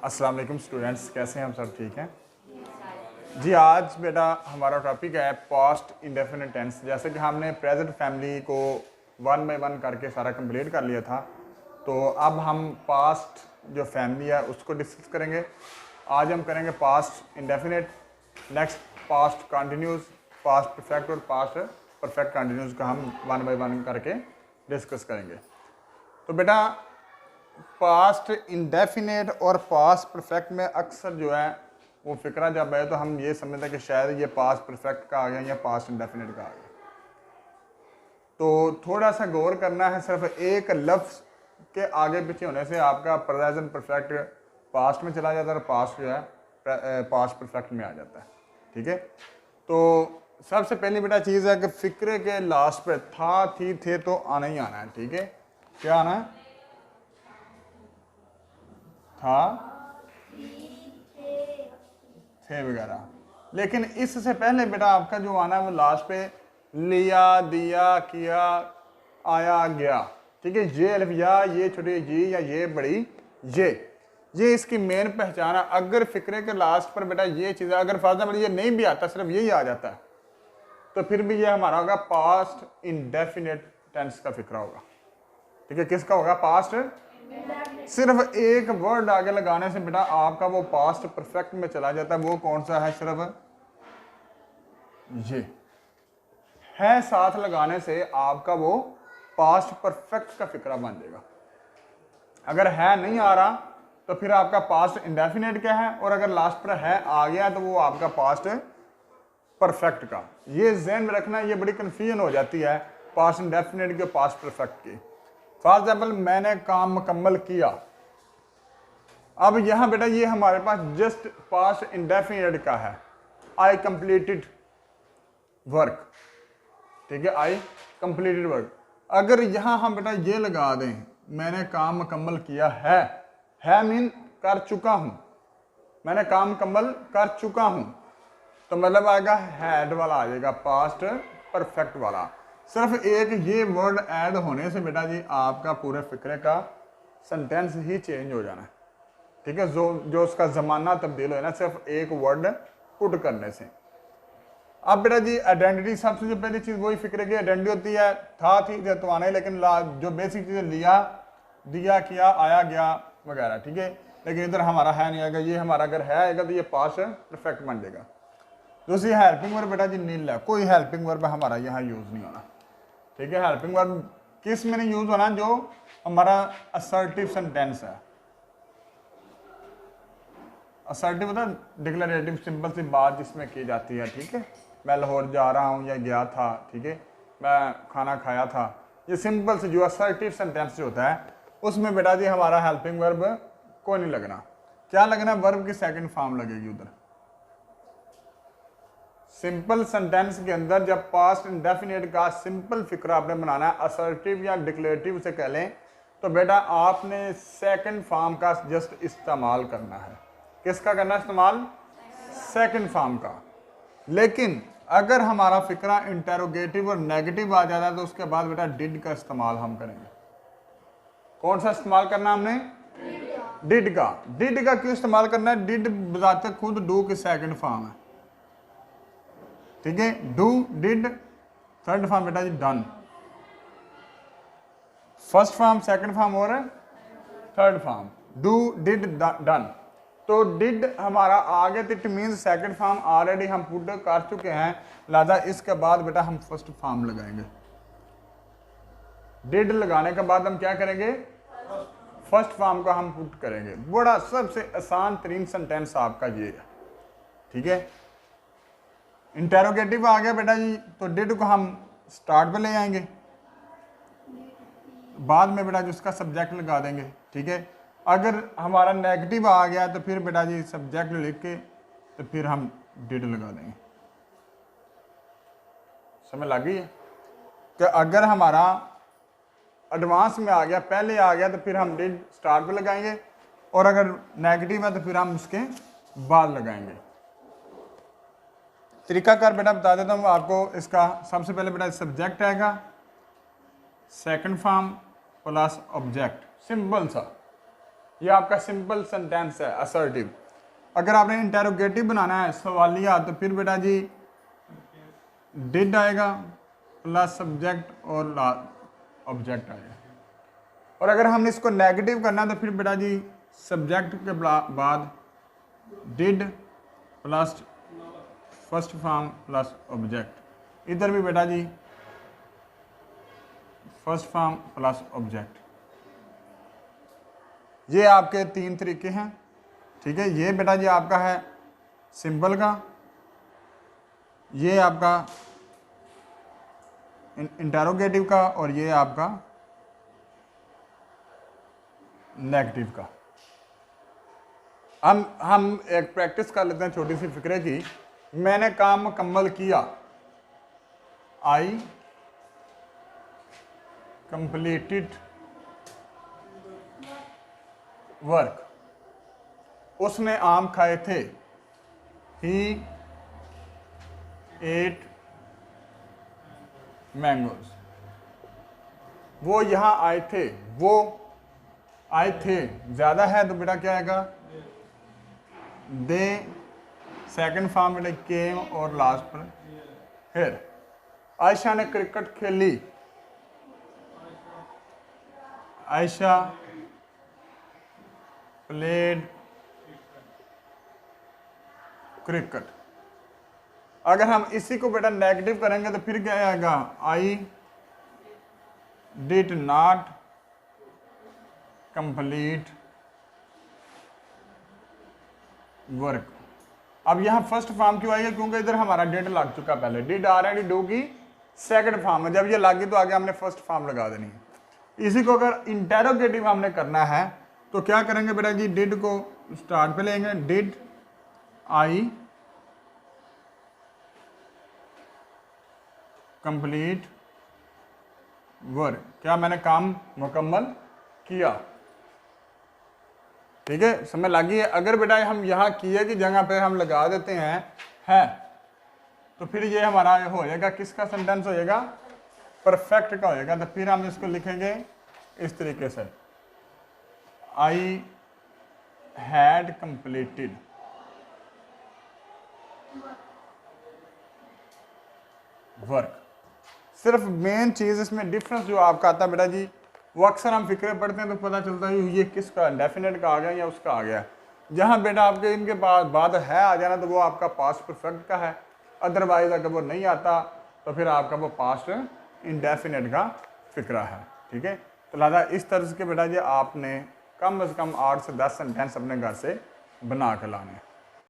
अस्सलाम वालेकुम स्टूडेंट्स, कैसे हैं हम सब? ठीक हैं जी। आज बेटा हमारा टॉपिक है पास्ट इंडेफिनिट टेंस। जैसे कि हमने प्रेजेंट फैमिली को वन बाय वन करके सारा कंप्लीट कर लिया था, तो अब हम पास्ट जो फैमिली है उसको डिस्कस करेंगे। आज हम करेंगे past indefinite, next past continuous, past perfect और पास्ट परफेक्ट कंटिन्यूस का हम वन बाय वन करके डिस्कस करेंगे। तो बेटा पास्ट इंडेफिनेट और पास्ट परफेक्ट में अक्सर जो है वो फिक्रा जब है तो हम ये समझते हैं कि शायद ये पास्ट परफेक्ट का आ गया या पास्ट इंडेफिनेट का आ गया। तो थोड़ा सा गौर करना है, सिर्फ एक लफ्ज़ के आगे पीछे होने से आपका प्रेजेंट परफेक्ट पास्ट में चला जाता है और पास्ट जो है पास्ट परफेक्ट में आ जाता है। ठीक है, तो सबसे पहली बेटा चीज़ है कि फिक्रे के लास्ट पे था, थी, थे तो आना ही आना है। ठीक है, क्या आना है? था, थे वगैरह। लेकिन इससे पहले बेटा आपका जो आना है वो लास्ट पे लिया, दिया, किया, आया, गया। ठीक है, ये अलिफ या, ये छोटी जी या ये बड़ी ये इसकी मेन पहचान है। अगर फिक्रे के लास्ट पर बेटा ये चीज़, अगर फॉर एग्जाम्पल ये नहीं भी आता, सिर्फ यही आ जाता है, तो फिर भी ये हमारा होगा पास्ट इंडेफिनिट टेंस का फिक्रा होगा। ठीक है, किसका होगा? पास्ट। सिर्फ एक वर्ड आगे लगाने से बेटा आपका वो पास्ट परफेक्ट में चला जाता है। वो कौन सा है? सिर्फ ये है, साथ लगाने से आपका वो पास्ट परफेक्ट का फिक्रा बन जाएगा। अगर है नहीं आ रहा तो फिर आपका पास्ट इंडेफिनेट क्या है, और अगर लास्ट पर है आ गया तो वो आपका पास्ट परफेक्ट का। ये ज़हन में रखना, ये बड़ी कन्फ्यूजन हो जाती है पास्ट इंडेफिनेट के पास्ट परफेक्ट की। फॉर एग्जाम्पल मैंने काम मुकम्मल किया, अब यहाँ बेटा ये हमारे पास जस्ट पास्ट इंडेफिनिट का है, आई कंप्लीटेड वर्क। ठीक है, आई कंप्लीटेड वर्क। अगर यहाँ हम बेटा ये लगा दें मैंने काम मुकम्मल किया है मीन कर चुका हूँ, मैंने काम मुकम्मल कर चुका हूँ, तो मतलब आएगा हैड वाला आ जाएगा, पास्ट परफेक्ट वाला। सिर्फ एक ये वर्ड ऐड होने से बेटा जी आपका पूरे फिक्रे का सेंटेंस ही चेंज हो जाना है। ठीक है, जो उसका ज़माना तब्दील हो ना, सिर्फ एक वर्ड पुट करने से। अब बेटा जी आइडेंटिटी, सबसे जो पहली चीज़ वही फिक्रे की आइडेंटिटी होती है, था, थी, थे तो आना ही, लेकिन जो बेसिक चीज़ें लिया, दिया, किया, आया, गया वगैरह। ठीक है, लेकिन इधर हमारा है नहीं आएगा, ये हमारा अगर है आएगा तो ये पास्ट परफेक्ट बन जाएगा। दूसरी हेल्पिंग वर्ब बेटा जी नील है, कोई हेल्पिंग वर्ब हमारा यहाँ यूज़ नहीं होना। ठीक है, हेल्पिंग वर्ब किस में नहीं यूज़ होना? जो हमारा असर्टिव सेंटेंस है। असर्टिव मतलब डिक्लेरेटिव, सिंपल सी बात जिसमें की जाती है। ठीक है, मैं लाहौर जा रहा हूँ या गया था, ठीक है, मैं खाना खाया था, ये सिंपल से जो असर्टिव सेंटेंस जो होता है उसमें बेटा जी हमारा हेल्पिंग वर्ब को नहीं लगना। क्या लगना? वर्ब की सेकंड फॉर्म लगेगी उधर। सिंपल सेंटेंस के अंदर जब पास्ट इंडेफिनिट का सिंपल फिक्रा आपने बनाना है, असर्टिव या डिक्लेरेटिव से कह लें, तो बेटा आपने सेकंड फॉर्म का जस्ट इस्तेमाल करना है। किसका करना इस्तेमाल? सेकंड फॉर्म का। लेकिन अगर हमारा फिक्रा इंटेरोगेटिव और नेगेटिव आ जाता है तो उसके बाद बेटा डिड का इस्तेमाल हम करेंगे। कौन सा इस्तेमाल करना हमने? डिड का। डिड का क्यों इस्तेमाल करना है? डिड बताते खुद डू की सेकंड फॉर्म है। ठीक है, डू, डिड, थर्ड फॉर्म बेटा जी done. First form, second form और third form, do, did, done. तो डिड हमारा आ गया, it means second form already हम पुट कर चुके हैं, लिहाजा इसके बाद बेटा हम फर्स्ट फॉर्म लगाएंगे। डिड लगाने के बाद हम क्या करेंगे? फर्स्ट फॉर्म का हम पुट करेंगे। बड़ा सबसे आसान तरीन सेंटेंस आपका ये है। ठीक है, इंटेरोगेटिव आ गया बेटा जी, तो डिड को हम स्टार्ट पे ले आएंगे, बाद में बेटा जी उसका सब्जेक्ट लगा देंगे। ठीक है, अगर हमारा नेगेटिव आ गया तो फिर बेटा जी सब्जेक्ट लिख के तो फिर हम डिड लगा देंगे। समझ लग गई है कि अगर हमारा एडवांस में आ गया, पहले आ गया, तो फिर हम डिड स्टार्ट पे लगाएंगे, और अगर नेगेटिव है तो फिर हम उसके बाद लगाएंगे। तरीकाकार बेटा बता देता हूँ आपको इसका। सबसे पहले बेटा सब्जेक्ट आएगा, second form plus object, simple सा। ये आपका सिंपल सेंटेंस है असर्टिव। अगर आपने इंटेरोगेटिव बनाना है सवालिया, तो फिर बेटा जी डिड आएगा प्लस सब्जेक्ट और ऑब्जेक्ट आएगा। और अगर हमने इसको नेगेटिव करना है तो फिर बेटा जी सब्जेक्ट के बाद did plus first form plus object. इधर भी बेटा जी फर्स्ट फॉर्म प्लस ऑब्जेक्ट। ये आपके 3 तरीके हैं, ठीक है। ये बेटा जी आपका है सिंपल का, ये आपका इंटेरोगेटिव का, और ये आपका नेगेटिव का। हम एक प्रैक्टिस कर लेते हैं छोटी सी फिक्रे की। मैंने काम मुकम्मल किया, आई कंप्लीटेड वर्क। उसने आम खाए थे, ही एट मैंगोज। वो यहाँ आए थे, वो आए थे ज़्यादा है तो बेटा क्या आएगा दे। सेकंड फॉर्म बेटा केम, और लास्ट पर फिर। आयशा ने क्रिकेट खेली, आयशा प्लेड क्रिकेट। अगर हम इसी को बेटा नेगेटिव करेंगे तो फिर क्या आएगा I did not complete work. अब यहां फर्स्ट फॉर्म क्यों आएगा, क्योंकि इधर हमारा डिड लग चुका पहले। डिड ऑलरेडी डू की सेकंड फॉर्म है, जब ये लगी तो आगे हमने फर्स्ट फॉर्म लगा देनी है। इसी को अगर इंटेरोगेटिव हमने करना है तो क्या करेंगे बेटा जी, डिड को स्टार्ट पे लेंगे, डिड आई कंप्लीट वर्क। क्या मैंने काम मुकम्मल किया, ठीक है, समझ लगी है। अगर बेटा हम यहाँ किए की जगह पे हम लगा देते हैं है, तो फिर ये हमारा हो जाएगा किसका सेंटेंस हो जाएगा, परफेक्ट का हो जाएगा। तो फिर हम इसको लिखेंगे इस तरीके से, आई हैड कंप्लीटेड वर्क। सिर्फ मेन चीज़ इसमें डिफरेंस जो आपका आता है बेटा जी, वो अक्सर हम फिक्रे पढ़ते हैं तो पता चलता है ये किसका डेफिनेट का आ गया या उसका आ गया। जहाँ बेटा आपके इनके पास बाद है आ जाना तो वो आपका पास्ट परफेक्ट का है। अदरवाइज अगर वो नहीं आता तो फिर आपका वो पास्ट इंडेफिनेट का फिक्रा है, ठीक है। तो लिहाजा इस तरह के बेटा जी आपने कम से कम 8 से 10 सेंटेंस अपने घर से बना के लाने हैं।